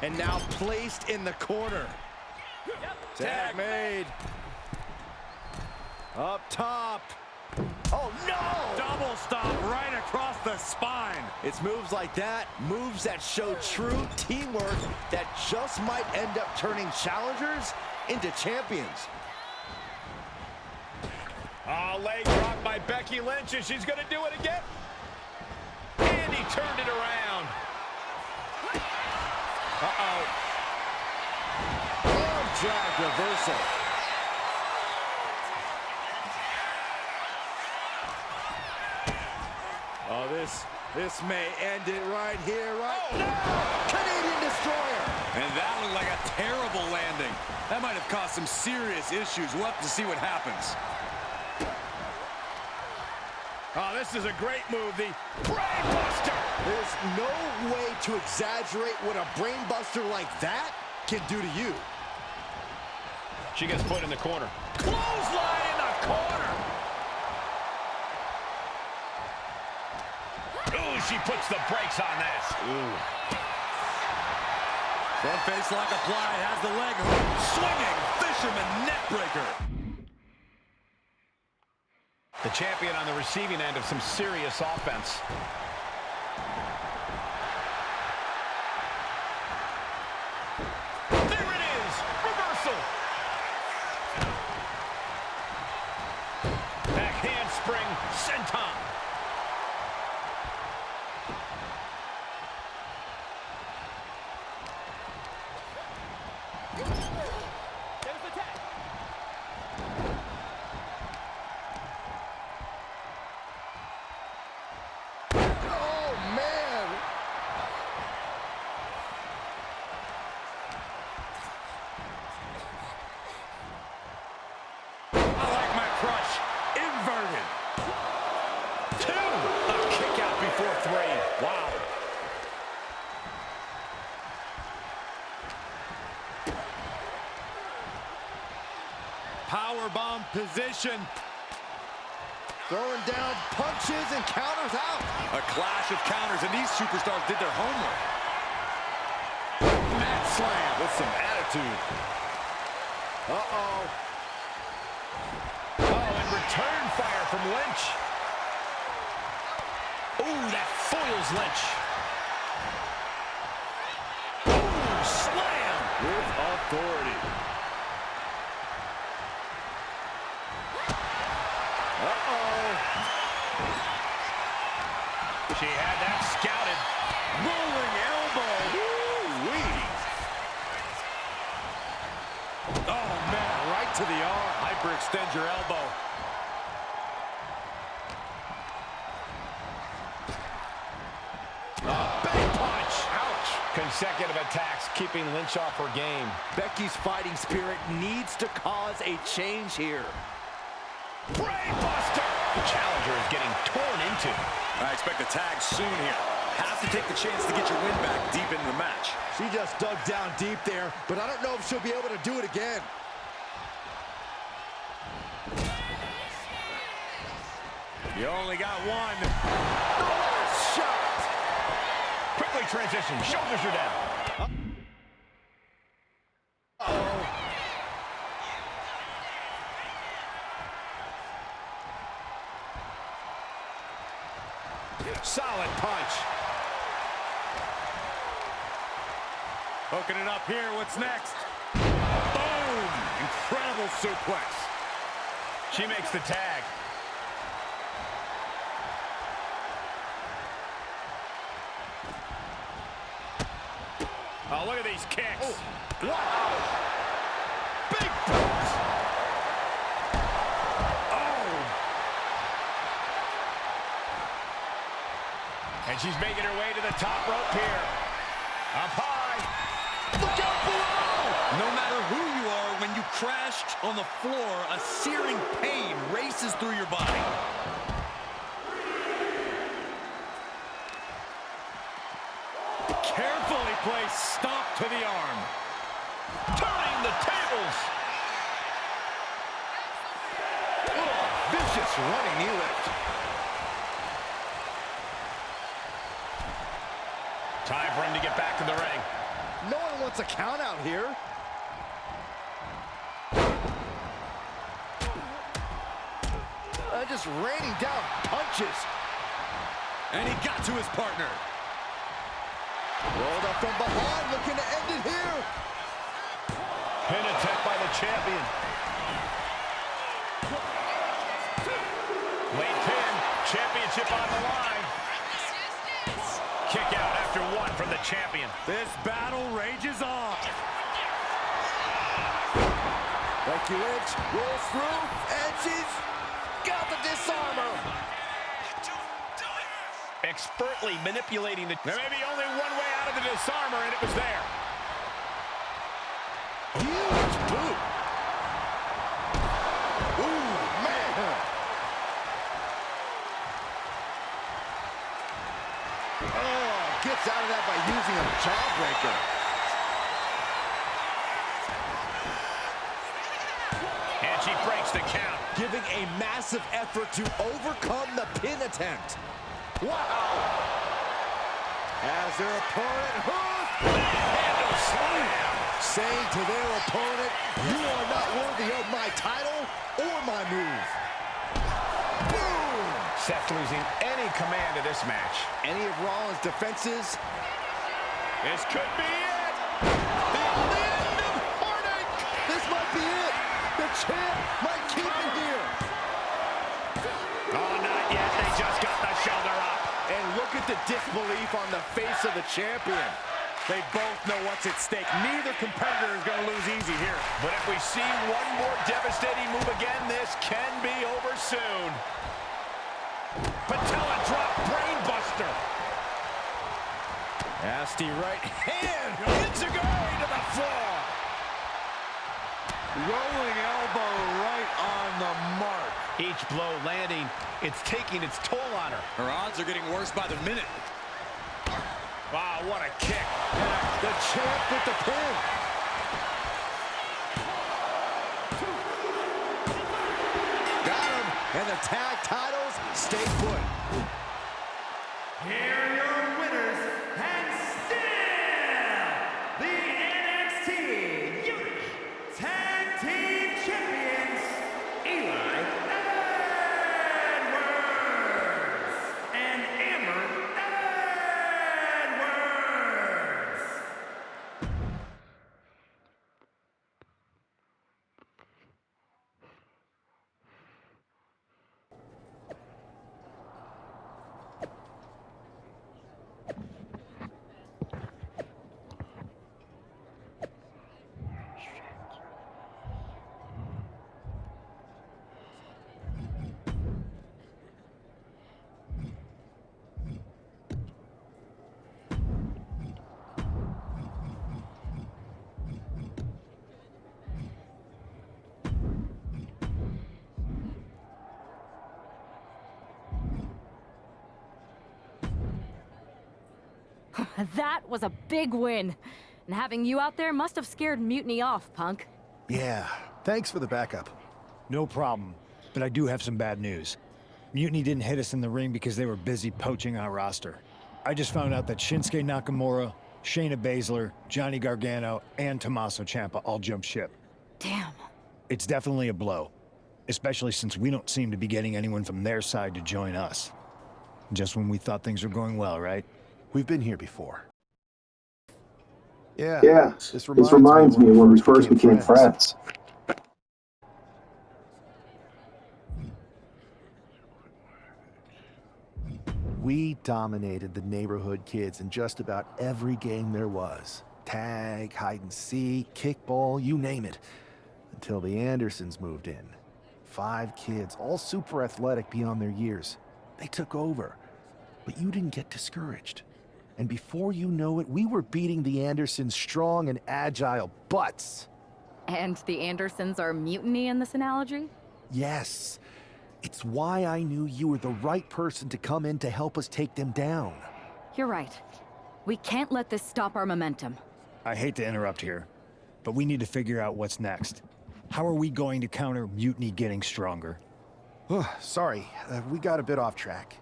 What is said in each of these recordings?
and now placed in the corner. Tag made. Up top. Oh, no! Double stop right across the spine. It's moves like that, moves that show true teamwork that just might end up turning challengers into champions. Oh, leg drop by Becky Lynch, and she's going to do it again. And he turned it around. Uh-oh. Arm drag reversal. Oh, this may end it right here, right? Oh. No! Canadian Destroyer! And that looked like a terrible landing. That might have caused some serious issues. We'll have to see what happens. Oh, this is a great move, the Brain Buster! There's no way to exaggerate what a brain buster like that can do to you. She gets put in the corner. Clothesline in the corner! Ooh, she puts the brakes on this. Ooh. Front face lock applied, has the leg hook. Swinging, fisherman neck breaker. The champion on the receiving end of some serious offense. There it is! Reversal! Back handspring, senton. There's the tag. Oh, man! I like my crush. Inverted. 2. A kick out before 3. Wow. Powerbomb position. Throwing down punches and counters out. A clash of counters, and these superstars did their homework. Mat slam with some attitude. Uh-oh. Oh, and return fire from Lynch. Ooh, that foils Lynch. Ooh, slam. With authority. Uh-oh. She had that scouted. Rolling elbow. Woo-wee. Oh, man, right to the arm. Hyperextend your elbow. Big punch. Ouch. Consecutive attacks keeping Lynch off her game. Becky's fighting spirit needs to cause a change here. Brain Buster. The challenger is getting torn into. I expect a tag soon here. Have to take the chance to get your win back deep into the match. She just dug down deep there, but I don't know if she'll be able to do it again. You only got one. The last shot. Quickly transition. Shoulders are down. Solid punch. Hooking it up here. What's next? Boom! Incredible suplex. She makes the tag. Oh, look at these kicks. Oh. Wow. Big punch. Oh. And she's making her way to the top rope here. Up high. Look out below! No matter who you are, when you crash on the floor, a searing pain races through your body. Carefully placed stomp to the arm. Turning the tables. Oh, vicious running knee lift. Time for him to get back to the ring. No one wants a count out here. Just raining down punches. And he got to his partner. Rolled up from behind, looking to end it here. Pin attempt by the champion. Late pin, championship on the line. Kick out after one from the champion. This battle rages on. Becky Lynch rolls through, and she's got the disarmer. Expertly manipulating the... There may be only one way out of the disarmer, and it was there. Huge boot. Ooh, man. Oh, gets out of that by using a jawbreaker. And she breaks the count. Giving a massive effort to overcome the pin attempt. Wow! As their opponent Handle slam. saying to their opponent, you are not worthy of my title or my move. Boom! Seth losing any command of this match. Any of Rollins' defenses? This could be it. The end of heartache. This might be it. The champ might keep it here. Oh, not yet. They just got the shoulder up. And look at the disbelief on the face of the champion. They both know what's at stake. Neither competitor is going to lose easy here. But if we see one more devastating move again, this can be over soon. Patella drop brainbuster. Nasty right hand. Enziguri to the floor. Rolling elbow right on the mark. Each blow landing, it's taking its toll on her. Her odds are getting worse by the minute. Wow, what a kick. The champ with the pin. Got him. And the tag titles stay put. Here are your winners, and still the NXT Unique Tag Team Champions, Eli Edwards and Amber Edwards. That was a big win. And having you out there must have scared Mutiny off, Punk. Yeah, thanks for the backup. No problem, but I do have some bad news. Mutiny didn't hit us in the ring because they were busy poaching our roster. I just found out that Shinsuke Nakamura, Shayna Baszler, Johnny Gargano, and Tommaso Ciampa all jumped ship. Damn. It's definitely a blow, especially since we don't seem to be getting anyone from their side to join us. Just when we thought things were going well, right? We've been here before. Yeah, This reminds me of when we first became friends. We dominated the neighborhood kids in just about every game there was. Tag, hide and seek, kickball, you name it. Until the Andersons moved in. 5 kids, all super athletic beyond their years. They took over. But you didn't get discouraged. And before you know it, we were beating the Andersons' strong and agile butts. And the Andersons are Mutiny in this analogy? Yes. It's why I knew you were the right person to come in to help us take them down. You're right. We can't let this stop our momentum. I hate to interrupt here, but we need to figure out what's next. How are we going to counter Mutiny getting stronger? Sorry, we got a bit off track.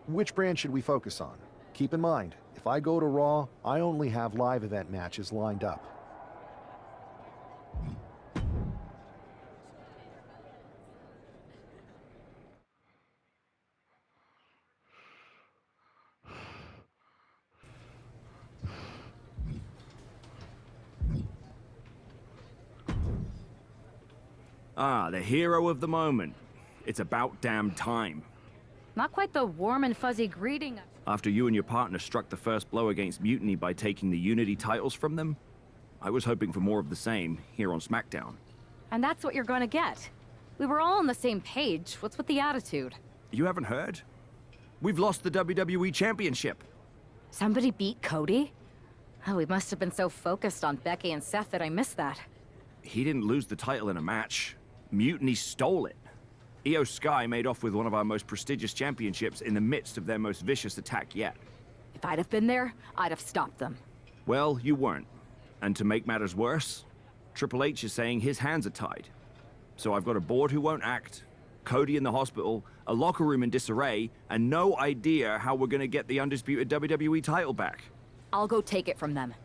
Which brand should we focus on? Keep in mind, if if I go to Raw, I only have live event matches lined up. Ah, the hero of the moment. It's about damn time. Not quite the warm and fuzzy greeting. After you and your partner struck the first blow against Mutiny by taking the Unity titles from them, I was hoping for more of the same here on SmackDown. And that's what you're gonna get. We were all on the same page. What's with the attitude? You haven't heard? We've lost the WWE Championship. Somebody beat Cody? Oh, we must have been so focused on Becky and Seth that I missed that. He didn't lose the title in a match. Mutiny stole it. Io Sky made off with one of our most prestigious championships in the midst of their most vicious attack yet. If I'd have been there, I'd have stopped them. Well, you weren't. And to make matters worse, Triple H is saying his hands are tied. So I've got a board who won't act, Cody in the hospital, a locker room in disarray, and no idea how we're gonna get the undisputed WWE title back. I'll go take it from them.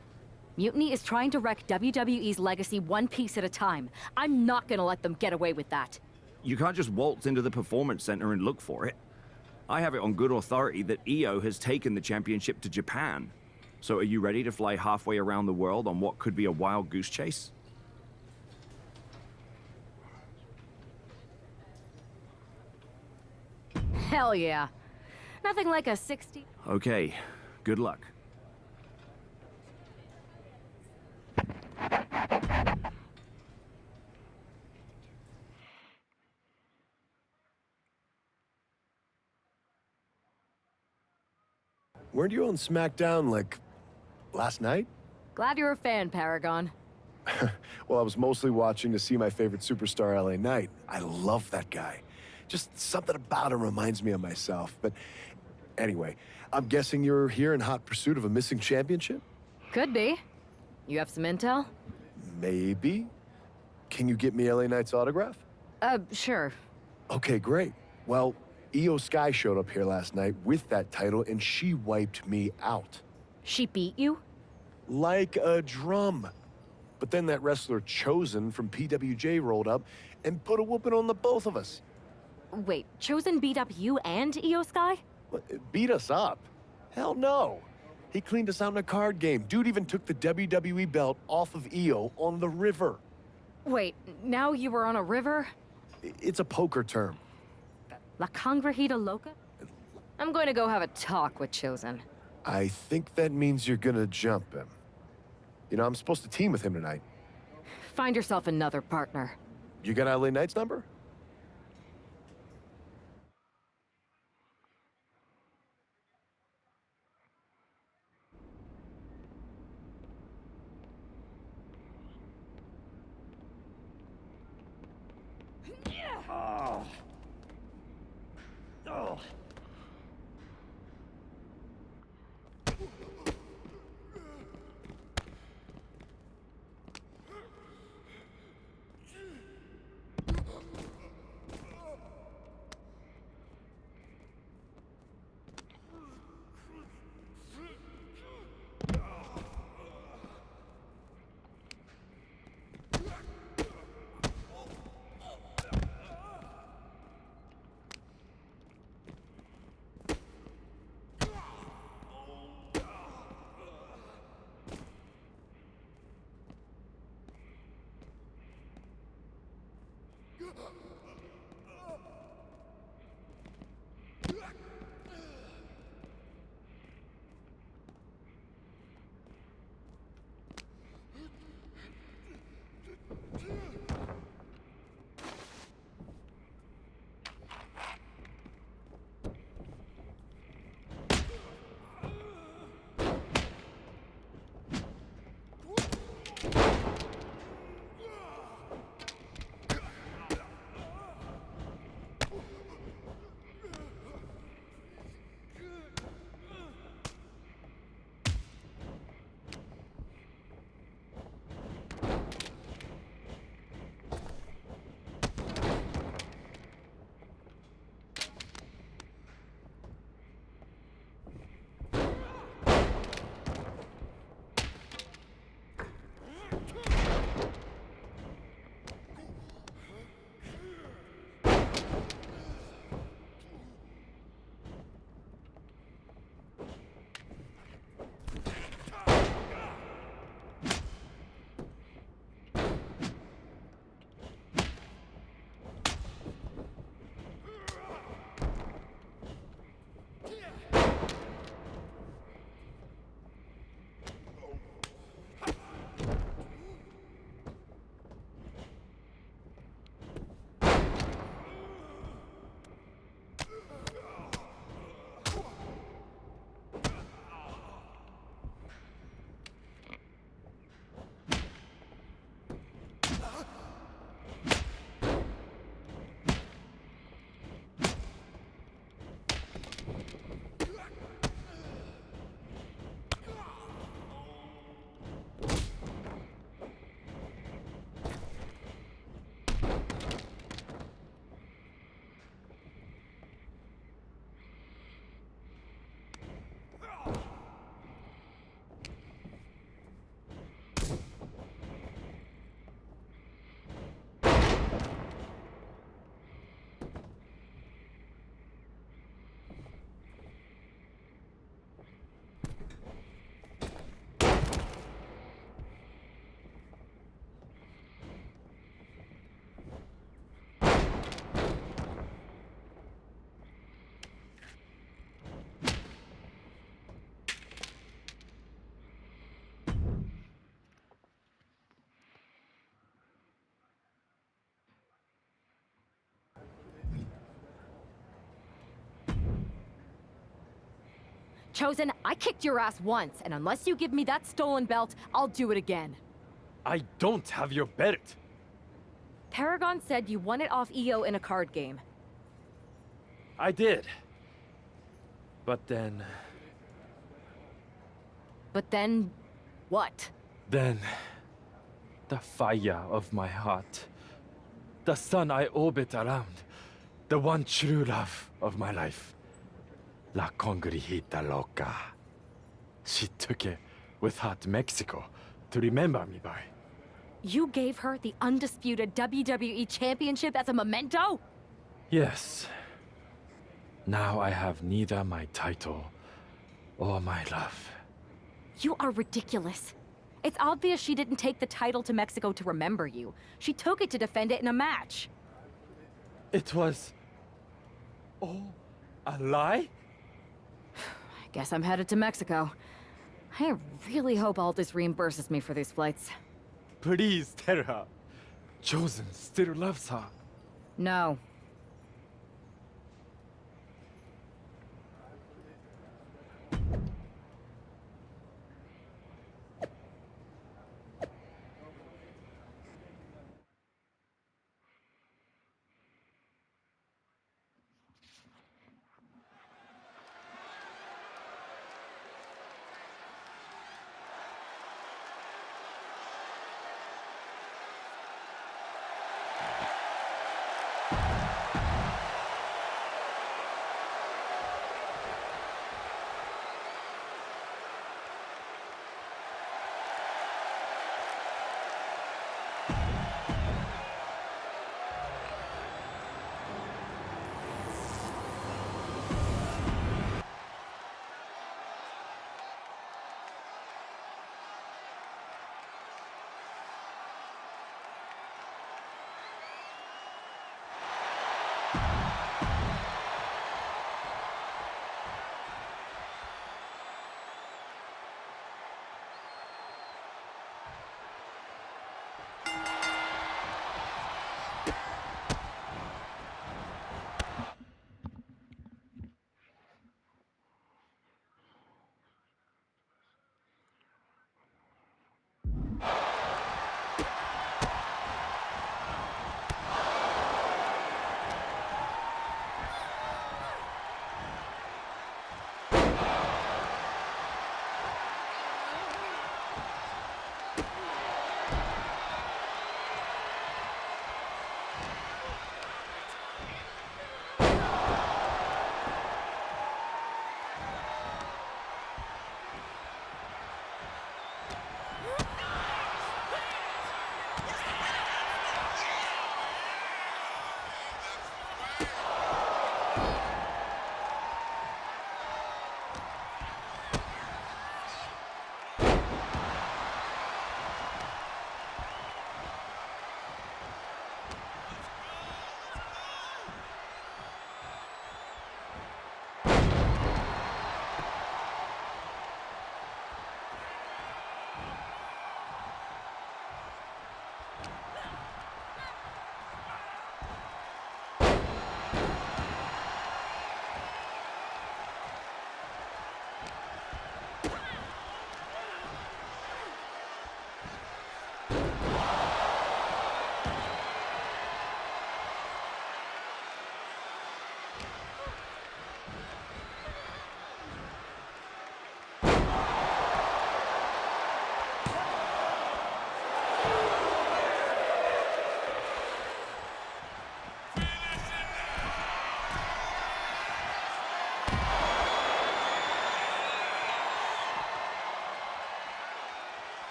Mutiny is trying to wreck WWE's legacy one piece at a time. I'm not gonna let them get away with that. You can't just waltz into the Performance Center and look for it. I have it on good authority that Io has taken the championship to Japan. So are you ready to fly halfway around the world on what could be a wild goose chase? Hell yeah. Nothing like a 60... Okay, good luck. Weren't you on SmackDown, like, last night? Glad you're a fan, Paragon. Well, I was mostly watching to see my favorite superstar, LA Knight. I love that guy. Just something about him reminds me of myself. But anyway, I'm guessing you're here in hot pursuit of a missing championship? Could be. You have some intel? Maybe. Can you get me LA Knight's autograph? Sure. Okay, great. Well, Io Sky showed up here last night with that title, and she wiped me out. She beat you? Like a drum. But then that wrestler Chosen from PWJ rolled up and put a whooping on the both of us. Wait, Chosen beat up you and Io Sky? What, beat us up? Hell no. He cleaned us out in a card game. Dude even took the WWE belt off of Io on the river. Wait, now you were on a river? It's a poker term. La Congrejita Loca? I'm going to go have a talk with Chosen. I think that means you're gonna jump him. You know, I'm supposed to team with him tonight. Find yourself another partner. You got LA Knight's number? Oh. Oh. Chosen, I kicked your ass once, and unless you give me that stolen belt, I'll do it again. I don't have your belt. Paragon said you won it off EO in a card game. I did. But then... But then... what? Then... the fire of my heart. The sun I orbit around. The one true love of my life. La Congrijita Loca. She took it with her to Mexico to remember me by. You gave her the undisputed WWE Championship as a memento? Yes. Now I have neither my title or my love. You are ridiculous. It's obvious she didn't take the title to Mexico to remember you. She took it to defend it in a match. It was... all a lie? I guess I'm headed to Mexico. I really hope Aldous reimburses me for these flights. Please tell her. Chosen still loves her. No.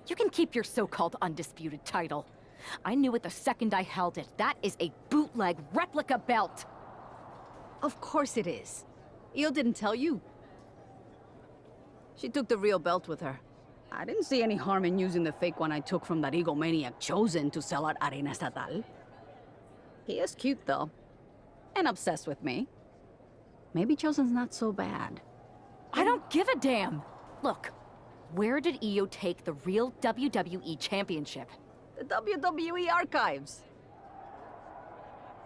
You can keep your so-called undisputed title. I knew it the second I held it. That is a bootleg replica belt. Of course it is. Io didn't tell you. She took the real belt with her. I didn't see any harm in using the fake one I took from that egomaniac Chosen to sell at Arena Estatal. He is cute, though. And obsessed with me. Maybe Chosen's not so bad. I don't give a damn. Look, where did Io take the real WWE Championship? The WWE archives.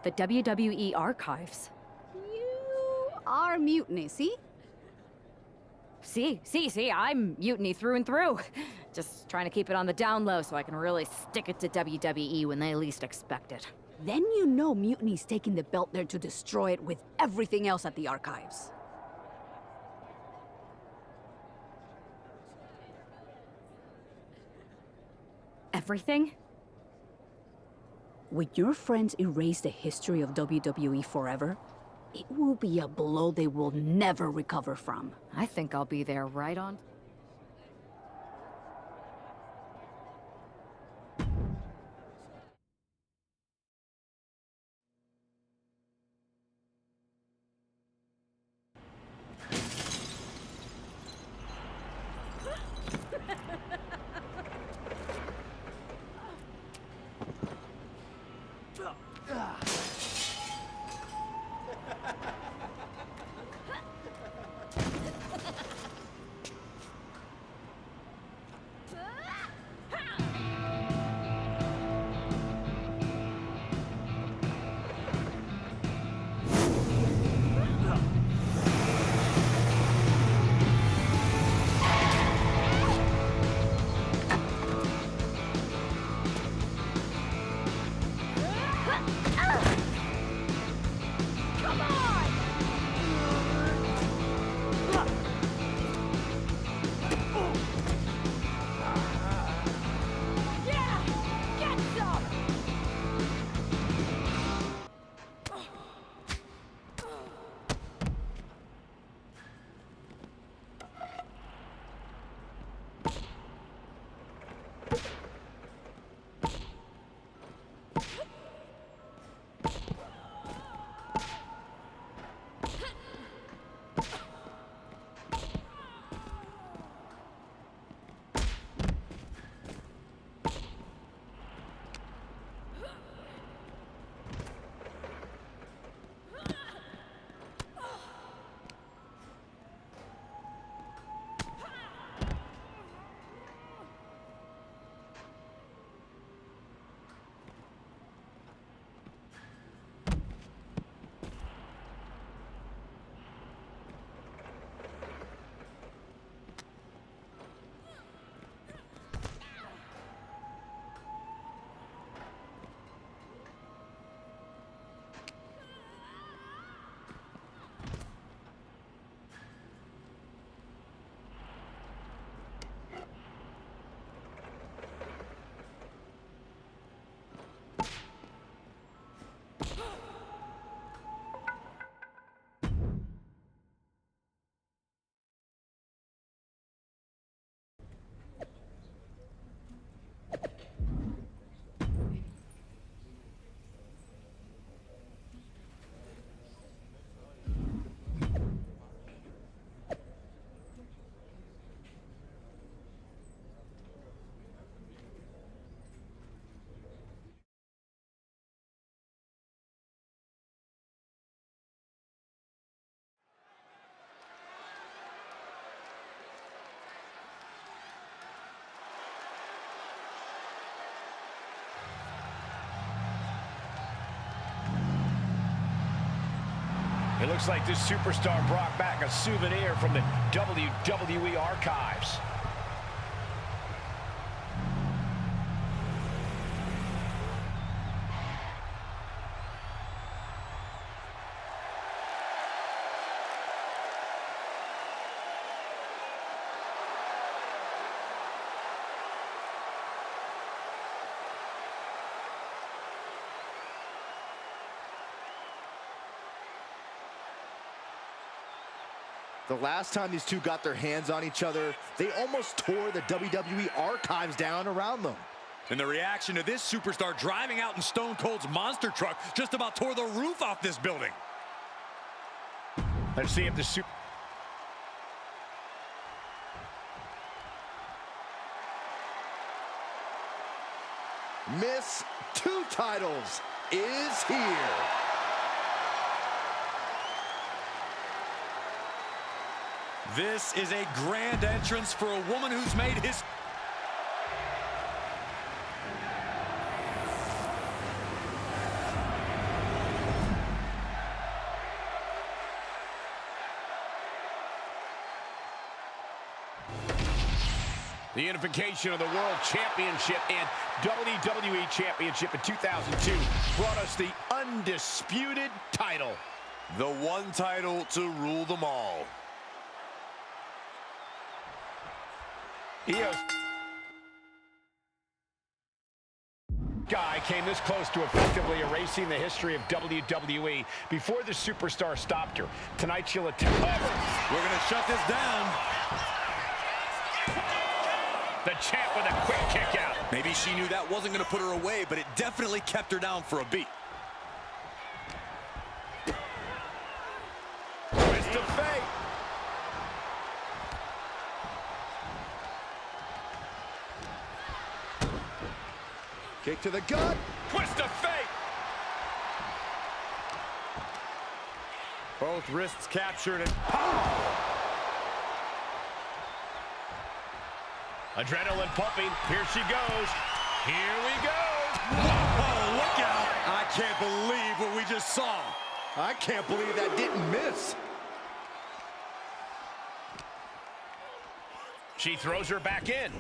The WWE Archives? You are Mutiny, see? See, I'm Mutiny through and through. Just trying to keep it on the down low so I can really stick it to WWE when they least expect it. Then you know Mutiny's taking the belt there to destroy it with everything else at the archives. Everything? When your friends erase the history of WWE forever, it will be a blow they will never recover from. I think I'll be there right on. It looks like this superstar brought back a souvenir from the WWE archives. The last time these two got their hands on each other, they almost tore the WWE archives down around them. And the reaction to this superstar driving out in Stone Cold's monster truck just about tore the roof off this building. Let's see if the super... Miss Two Titles is here. This is a grand entrance for a woman who's made his... The unification of the World Championship and WWE Championship in 2002 brought us the undisputed title. The one title to rule them all. Io's guy came this close to effectively erasing the history of WWE before the superstar stopped her. Tonight she'll attempt... We're going to shut this down. The champ with a quick kick out. Maybe she knew that wasn't going to put her away, but it definitely kept her down for a beat. Twist of fate. Kick to the gut. Twist of fate. Both wrists captured and adrenaline pumping. Here she goes. Here we go. Oh, look out. I can't believe what we just saw. I can't believe that didn't miss. She throws her back in.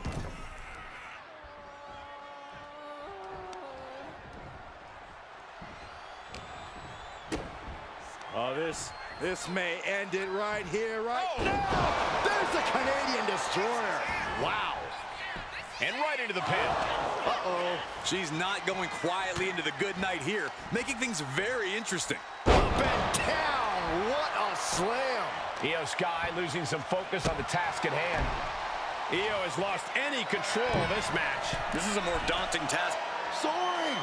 Oh, this may end it right here, right? Oh, no! There's the Canadian Destroyer. Wow. And right into the pin. Uh-oh. She's not going quietly into the good night here, making things very interesting. Up and down. What a slam. Io Sky losing some focus on the task at hand. Io has lost any control of this match. This is a more daunting task. Soaring.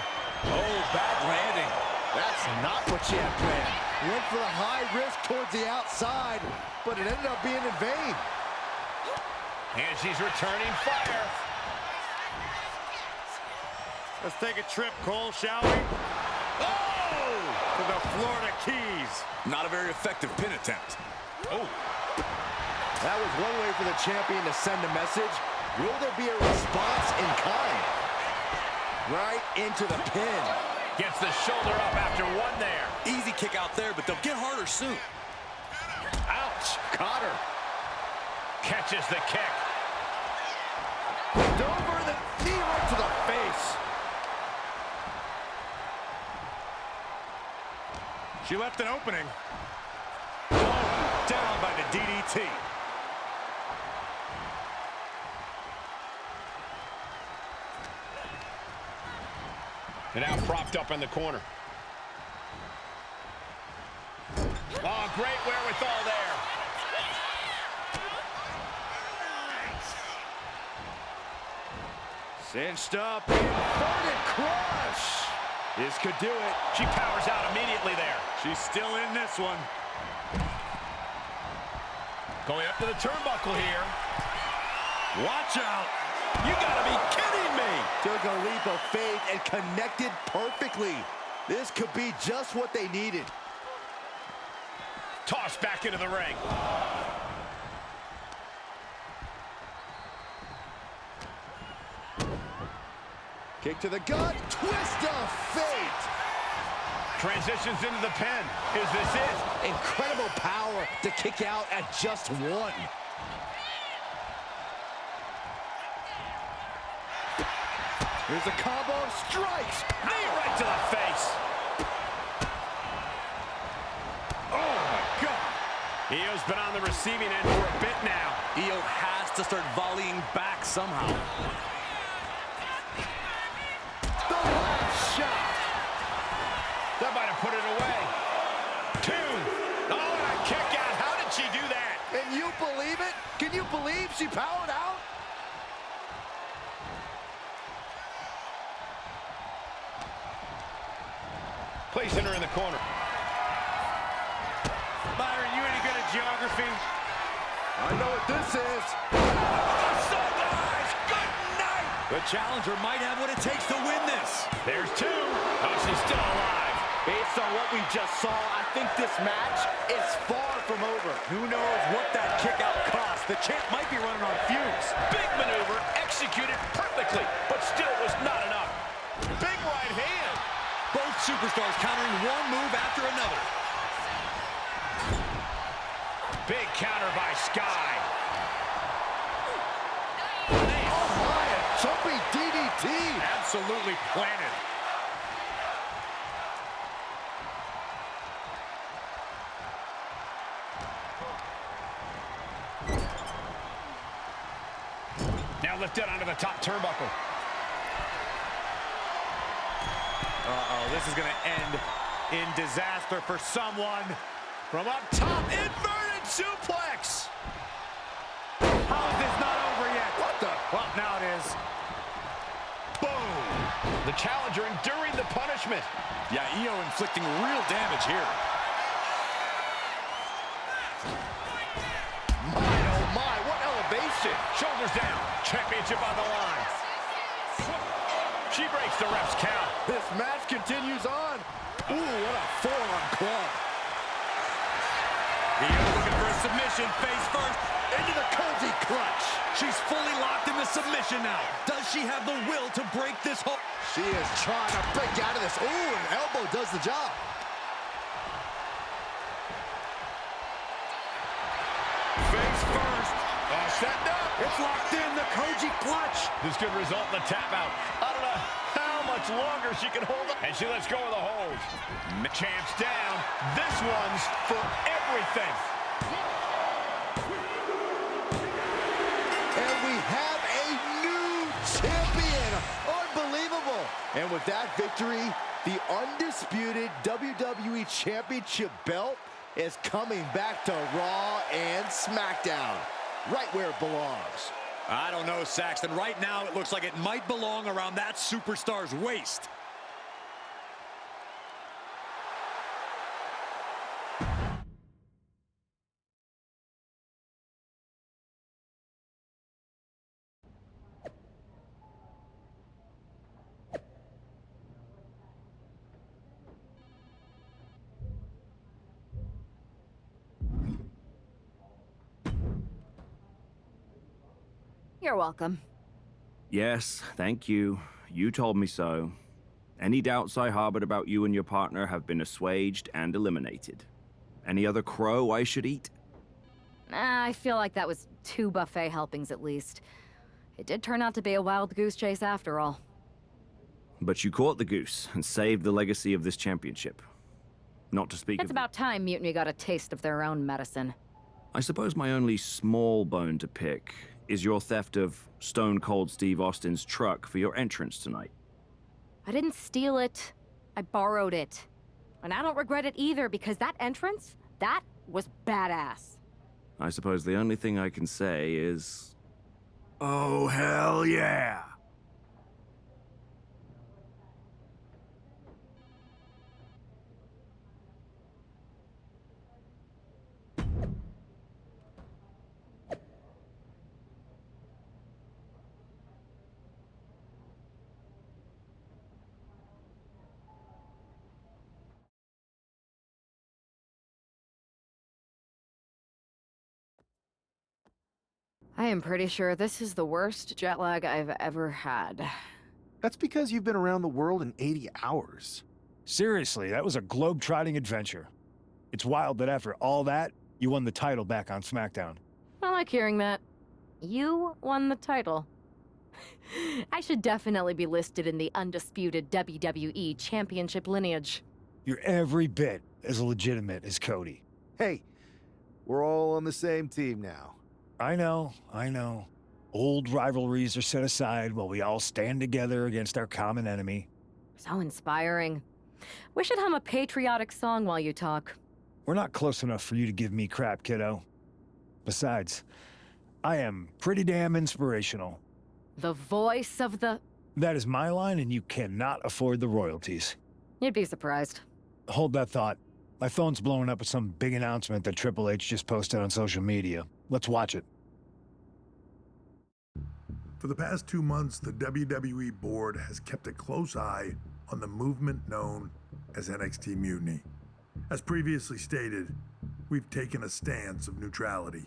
Oh, bad landing. That's not what she had planned. Went for the high risk towards the outside, but it ended up being in vain. And she's returning fire. Let's take a trip, Cole, shall we? Oh! To the Florida Keys. Not a very effective pin attempt. Oh. That was one way for the champion to send a message. Will there be a response in kind? Right into the pin. Gets the shoulder up after one there. Easy kick out there, but they'll get harder soon. Ouch. Caught her. Catches the kick. Over the knee right to the face. She left an opening. Oh, down by the DDT. And now propped up in the corner. Oh, great wherewithal there. Cinched up. Inverted crush. This could do it. She powers out immediately there. She's still in this one. Going up to the turnbuckle here. Watch out. You gotta be kidding me. Took a leap of faith and connected perfectly. This could be just what they needed. Tossed back into the ring. Kick to the gut. Twist of fate. Transitions into the pin. Is this it? Incredible power to kick out at just one. Here's a combo of strikes. Knee right to the face. Oh, my God. Io's been on the receiving end for a bit now. Io has to start volleying back somehow. The last shot. That might have put it away. 2. Oh, and a kick out. How did she do that? she powered out? Placing her in the corner. Byron, you any good at geography? I know what this is. Sunrise! Good night! The challenger might have what it takes to win this. There's two. Oh, she's still alive. Based on what we just saw, I think this match is far from over. Who knows what that kick out cost? The champ might be running on fumes. Big maneuver, executed perfectly, but still was not enough. Big right hand. Both superstars countering one move after another. Big counter by Sky. Oh my, a jumping DDT. Absolutely planted. Now lifted onto the top turnbuckle. Uh-oh, this is going to end in disaster for someone. From up top, inverted suplex. How is this not over yet? What the? Well, now it is. Boom! The challenger enduring the punishment. Yeah, Io inflicting real damage here. My, oh my, what elevation. Shoulders down. Championship on the line. She breaks the ref's count. This match continues on. Ooh, what a forearm club. Io looking for a submission, face first. Into the cozy clutch. She's fully locked into submission now. Does she have the will to break this hold? She is trying to break out of this. Ooh, an elbow does the job. Face first. Setting up. It's locked in, the Koji clutch. This could result in a tap out. I don't know how much longer she can hold it. And she lets go of the hold. Champ's down. This one's for everything. And we have a new champion. Unbelievable. And with that victory, the undisputed WWE Championship belt is coming back to Raw and SmackDown. Right where it belongs. I don't know, Saxton. Right now, it looks like it might belong around that superstar's waist. You're welcome. Yes, thank you. You told me so. Any doubts I harbored about you and your partner have been assuaged and eliminated. Any other crow I should eat? I feel like that was 2 buffet helpings at least. It did turn out to be a wild goose chase after all. But you caught the goose and saved the legacy of this championship. Not to speak of... It's about time Mutiny got a taste of their own medicine. I suppose my only small bone to pick is your theft of Stone Cold Steve Austin's truck for your entrance tonight. I didn't steal it. I borrowed it. And I don't regret it either, because that entrance, that was badass. I suppose the only thing I can say is... oh, hell yeah! I am pretty sure this is the worst jet lag I've ever had. That's because you've been around the world in 80 hours. Seriously, that was a globe-trotting adventure. It's wild that after all that, you won the title back on SmackDown. I like hearing that. You won the title. I should definitely be listed in the undisputed WWE Championship lineage. You're every bit as legitimate as Cody. Hey, we're all on the same team now. I know. Old rivalries are set aside while we all stand together against our common enemy. So inspiring. We should hum a patriotic song while you talk. We're not close enough for you to give me crap, kiddo. Besides, I am pretty damn inspirational. The voice of the... That is my line, and you cannot afford the royalties. You'd be surprised. Hold that thought. My phone's blowing up with some big announcement that Triple H just posted on social media. Let's watch it. For the past 2 months, the WWE board has kept a close eye on the movement known as NXT Mutiny. As previously stated, we've taken a stance of neutrality.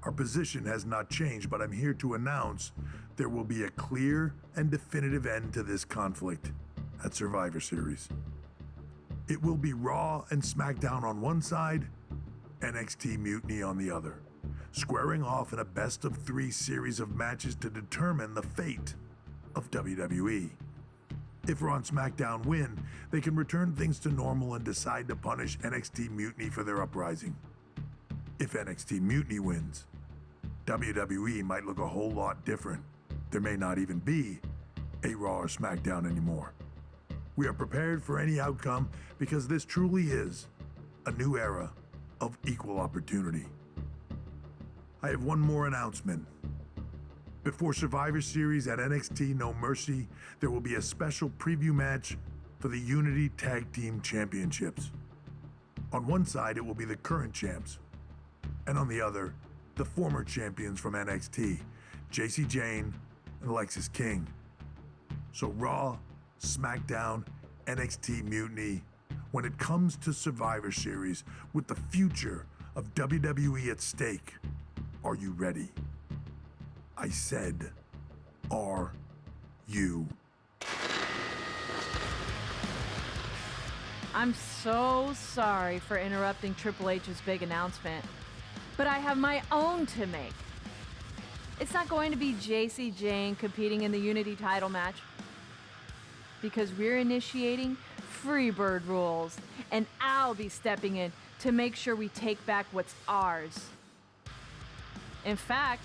Our position has not changed, but I'm here to announce there will be a clear and definitive end to this conflict at Survivor Series. It will be Raw and SmackDown on one side, NXT Mutiny on the other, squaring off in a best-of-3 series of matches to determine the fate of WWE. If Raw and SmackDown win, they can return things to normal and decide to punish NXT Mutiny for their uprising. If NXT Mutiny wins, WWE might look a whole lot different. There may not even be a Raw or SmackDown anymore. We are prepared for any outcome because this truly is a new era of equal opportunity. I have one more announcement. Before Survivor Series at NXT No Mercy, there will be a special preview match for the Unity Tag Team Championships. On one side, it will be the current champs, and on the other, the former champions from NXT, Jacy Jayne and Alexis King. So Raw, SmackDown, NXT Mutiny, when it comes to Survivor Series, with the future of WWE at stake, are you ready? I said, are you? I'm so sorry for interrupting Triple H's big announcement, but I have my own to make. It's not going to be Jacy Jayne competing in the Unity title match, because we're initiating Freebird rules, and I'll be stepping in to make sure we take back what's ours. In fact,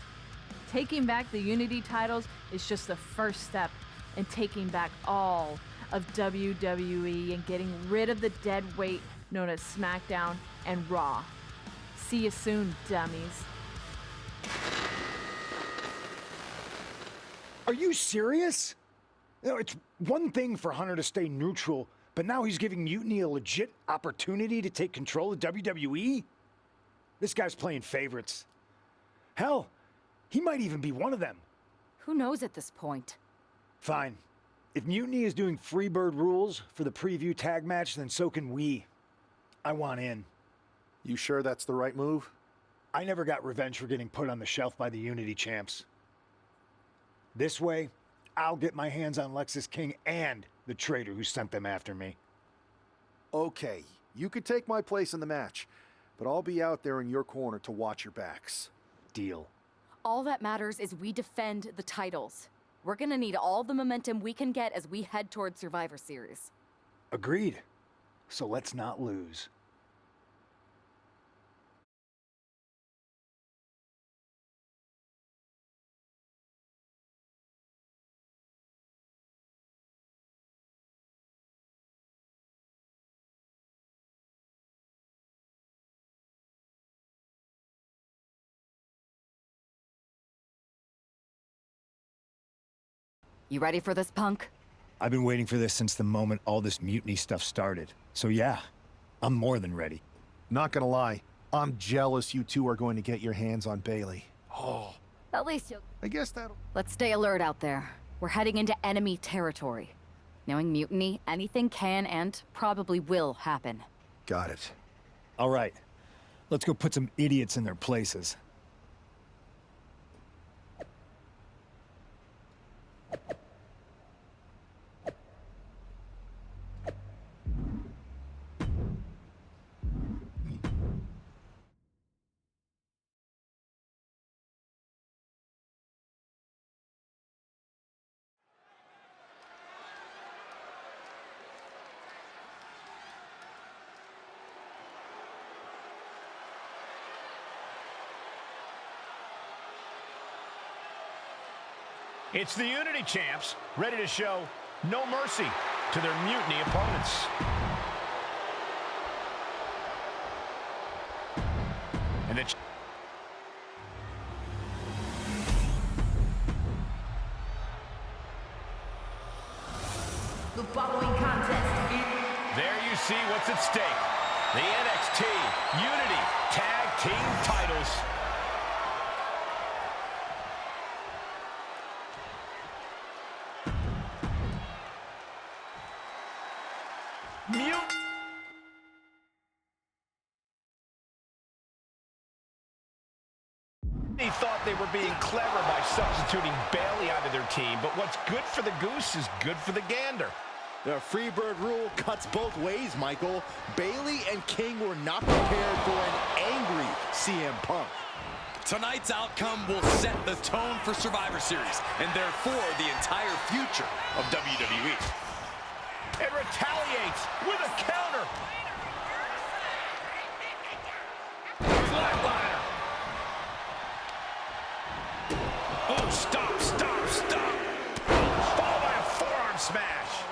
taking back the Unity titles is just the first step in taking back all of WWE and getting rid of the dead weight known as SmackDown and Raw. See you soon, dummies. Are you serious? You know, it's one thing for Hunter to stay neutral, but now he's giving Mutiny a legit opportunity to take control of WWE? This guy's playing favorites. Hell, he might even be one of them. Who knows at this point? Fine. If Mutiny is doing Freebird rules for the preview tag match, then so can we. I want in. You sure that's the right move? I never got revenge for getting put on the shelf by the Unity champs. This way, I'll get my hands on Lexis King and the traitor who sent them after me. Okay, you could take my place in the match, but I'll be out there in your corner to watch your backs. Deal. All that matters is we defend the titles. We're gonna need all the momentum we can get as we head towards Survivor Series. Agreed. So let's not lose. You ready for this, punk? I've been waiting for this since the moment all this mutiny stuff started. So yeah, I'm more than ready. Not gonna lie, I'm jealous you two are going to get your hands on Bailey. Oh. At least you'll... I guess that'll... Let's stay alert out there. We're heading into enemy territory. Knowing Mutiny, anything can and probably will happen. Got it. All right. Let's go put some idiots in their places. It's the Unity champs, ready to show no mercy to their Mutiny opponents. see what's at stake. The NXT Unity Tag Team titles. He thought they were being clever by substituting Bayley onto their team, but what's good for the goose is good for the gander. The Freebird rule cuts both ways, Michael. Bayley and King were not prepared for an angry CM Punk. Tonight's outcome will set the tone for Survivor Series, and therefore the entire future of WWE. It retaliates with a counter. Flatliner. Oh, stop, stop, stop. Followed by a forearm smash.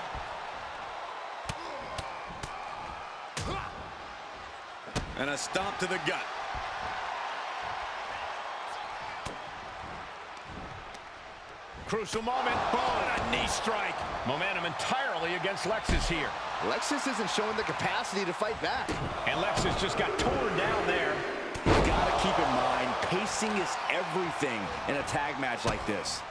And a stomp to the gut. Crucial moment. Oh, and a knee strike. Momentum entirely against Lexus here. Lexus isn't showing the capacity to fight back. And Lexus just got torn down there. You gotta keep in mind, pacing is everything in a tag match like this.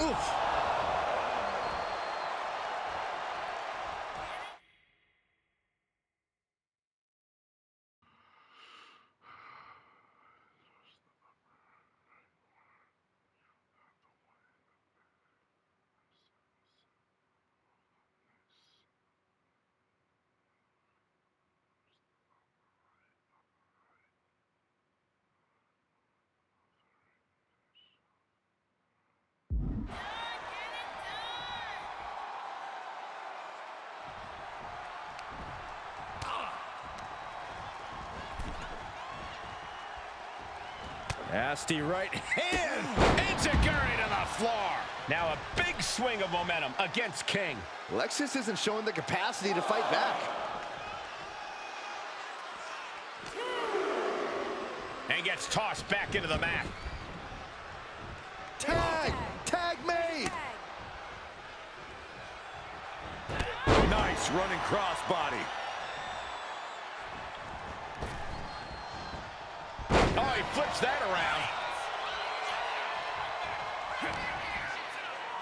Oof. Nasty right hand. Enziguri to the floor. Now a big swing of momentum against King. Lexus isn't showing the capacity to fight back. And gets tossed back into the mat. Tag! Tag made! Nice running crossbody. Oh, he flips that around.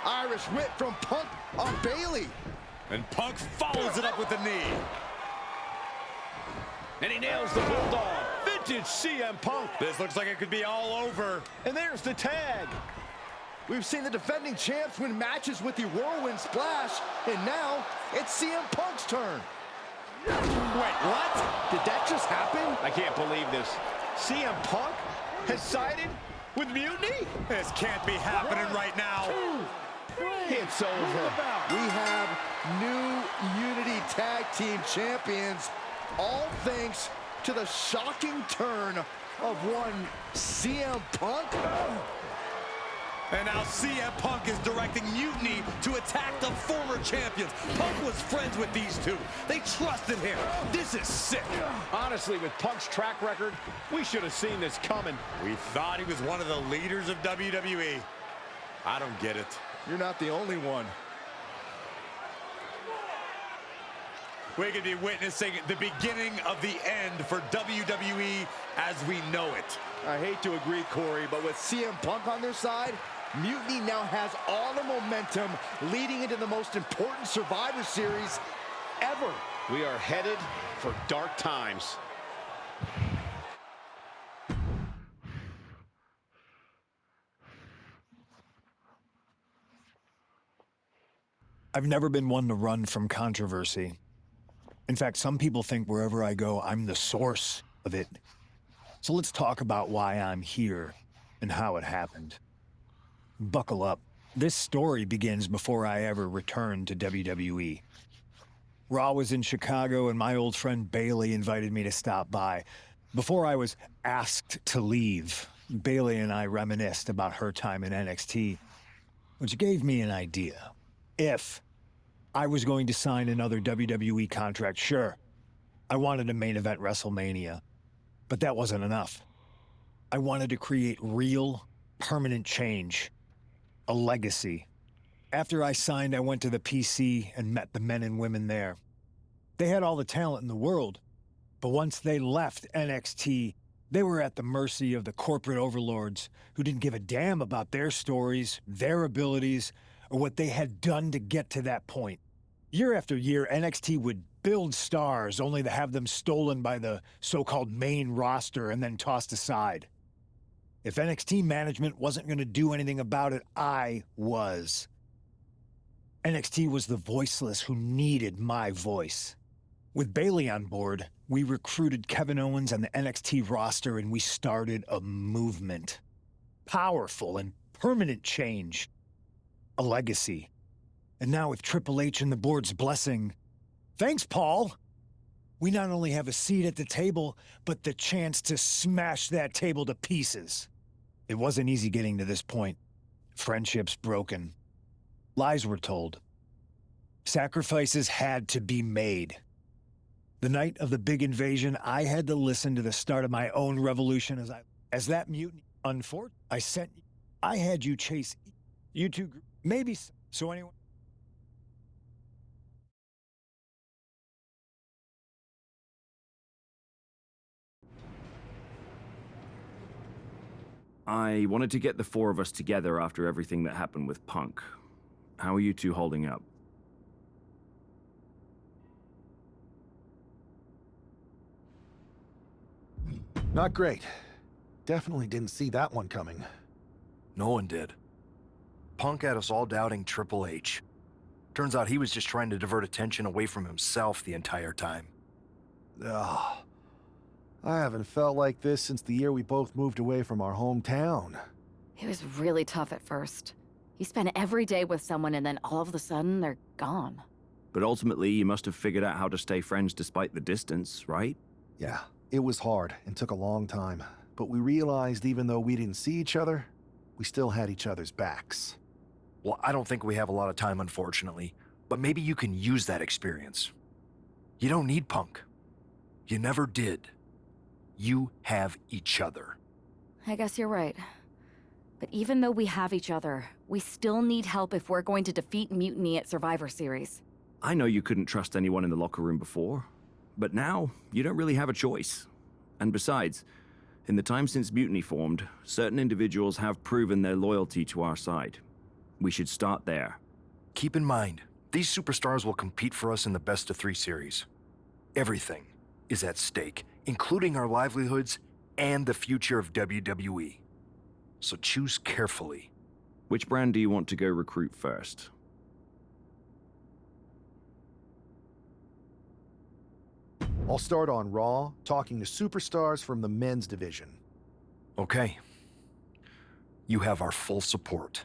Irish whip from Punk on Bayley. And Punk follows it up with the knee. And he nails the Bulldog. Vintage CM Punk. This looks like it could be all over. And there's the tag. We've seen the defending champs win matches with the Whirlwind Splash, and now it's CM Punk's turn. Wait, what? Did that just happen? I can't believe this. CM Punk has sided with Mutiny? This can't be happening right now. It's over. We have new Unity Tag Team Champions, all thanks to the shocking turn of one CM Punk. And now CM Punk is directing Mutiny to attack the former champions. Punk was friends with these two. They trusted him. This is sick. Honestly, with Punk's track record, we should have seen this coming. We thought he was one of the leaders of WWE. I don't get it. You're not the only one. We could be witnessing the beginning of the end for WWE as we know it. I hate to agree, Corey, but with CM Punk on their side, Mutiny now has all the momentum leading into the most important Survivor Series ever. We are headed for dark times. I've never been one to run from controversy. In fact, some people think wherever I go, I'm the source of it. So let's talk about why I'm here and how it happened. Buckle up. This story begins before I ever returned to WWE. Raw was in Chicago and my old friend Bayley invited me to stop by. Before I was asked to leave, Bayley and I reminisced about her time in NXT, which gave me an idea. If I was going to sign another WWE contract, sure, I wanted a main event WrestleMania, but that wasn't enough. I wanted to create real, permanent change, a legacy. After I signed, I went to the PC and met the men and women there. They had all the talent in the world, but once they left NXT, they were at the mercy of the corporate overlords who didn't give a damn about their stories, their abilities, or what they had done to get to that point. Year after year, NXT would build stars only to have them stolen by the so-called main roster and then tossed aside. If NXT management wasn't going to do anything about it, I was. NXT was the voiceless who needed my voice. With Bayley on board, we recruited Kevin Owens and the NXT roster, and we started a movement. Powerful and permanent change. A legacy. And now with Triple H and the board's blessing, thanks, Paul! We not only have a seat at the table, but the chance to smash that table to pieces. It wasn't easy getting to this point. Friendships broken. Lies were told. Sacrifices had to be made. The night of the big invasion, I had to listen to the start of my own revolution as that mutiny unfortunately, I had you chase you two, maybe, so anyway. I wanted to get the four of us together after everything that happened with Punk. How are you two holding up? Not great. Definitely didn't see that one coming. No one did. Punk had us all doubting Triple H. Turns out he was just trying to divert attention away from himself the entire time. Ugh. I haven't felt like this since the year we both moved away from our hometown. It was really tough at first. You spend every day with someone and then all of a sudden they're gone. But ultimately, you must have figured out how to stay friends despite the distance, right? Yeah, it was hard and took a long time. But we realized even though we didn't see each other, we still had each other's backs. Well, I don't think we have a lot of time, unfortunately. But maybe you can use that experience. You don't need Punk. You never did. You have each other. I guess you're right. But even though we have each other, we still need help if we're going to defeat Mutiny at Survivor Series. I know you couldn't trust anyone in the locker room before, but now you don't really have a choice. And besides, in the time since Mutiny formed, certain individuals have proven their loyalty to our side. We should start there. Keep in mind, these superstars will compete for us in the best-of-3 series. Everything is at stake, including our livelihoods and the future of WWE. So choose carefully. Which brand do you want to go recruit first? I'll start on Raw, talking to superstars from the men's division. Okay. You have our full support.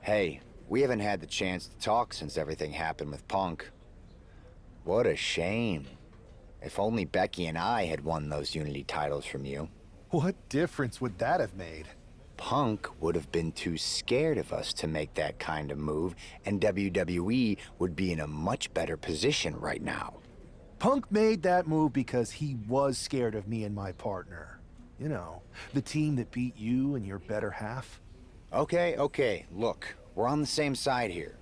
Hey, we haven't had the chance to talk since everything happened with Punk. What a shame. If only Becky and I had won those Unity titles from you. What difference would that have made? Punk would have been too scared of us to make that kind of move, and WWE would be in a much better position right now. Punk made that move because he was scared of me and my partner. You know, the team that beat you and your better half. Okay, look, we're on the same side here.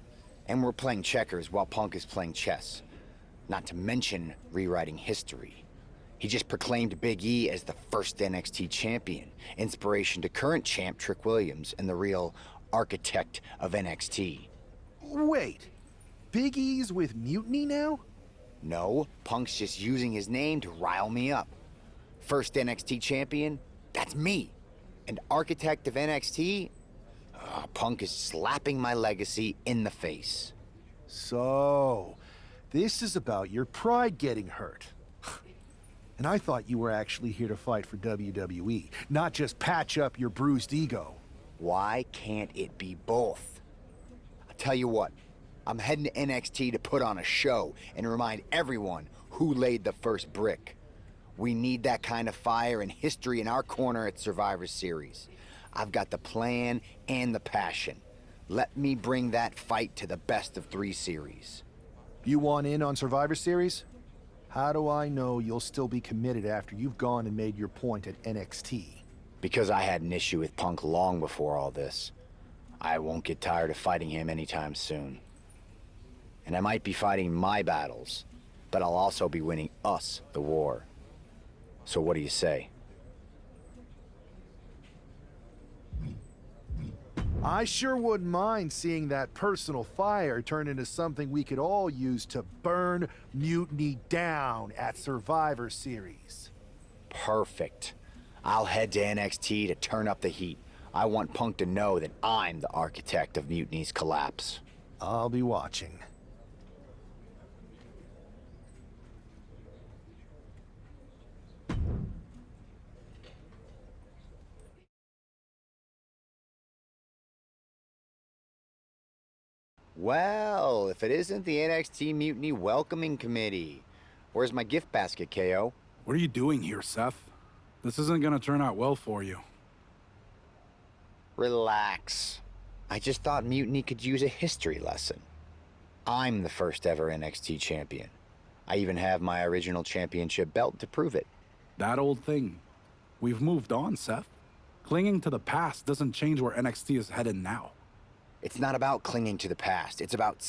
And we're playing checkers while Punk is playing chess. Not to mention rewriting history. He just proclaimed Big E as the first NXT champion, inspiration to current champ Trick Williams and the real architect of NXT. Wait, Big E's with Mutiny now? No, Punk's just using his name to rile me up. First NXT champion? That's me. And architect of NXT? Punk is slapping my legacy in the face. So, this is about your pride getting hurt. And I thought you were actually here to fight for WWE, not just patch up your bruised ego. Why can't it be both? I'll tell you what, I'm heading to NXT to put on a show and remind everyone who laid the first brick. We need that kind of fire and history in our corner at Survivor Series. I've got the plan and the passion. Let me bring that fight to the best of 3 series. You want in on Survivor Series? How do I know you'll still be committed after you've gone and made your point at NXT? Because I had an issue with Punk long before all this. I won't get tired of fighting him anytime soon. And I might be fighting my battles, but I'll also be winning us the war. So what do you say? I sure wouldn't mind seeing that personal fire turn into something we could all use to burn Mutiny down at Survivor Series. Perfect. I'll head to NXT to turn up the heat. I want Punk to know that I'm the architect of Mutiny's collapse. I'll be watching. Well, if it isn't the NXT Mutiny Welcoming Committee. Where's my gift basket, KO? What are you doing here, Seth? This isn't gonna turn out well for you. Relax. I just thought Mutiny could use a history lesson. I'm the first ever NXT champion. I even have my original championship belt to prove it. That old thing. We've moved on, Seth. Clinging to the past doesn't change where NXT is headed now. It's not about clinging to the past. It's about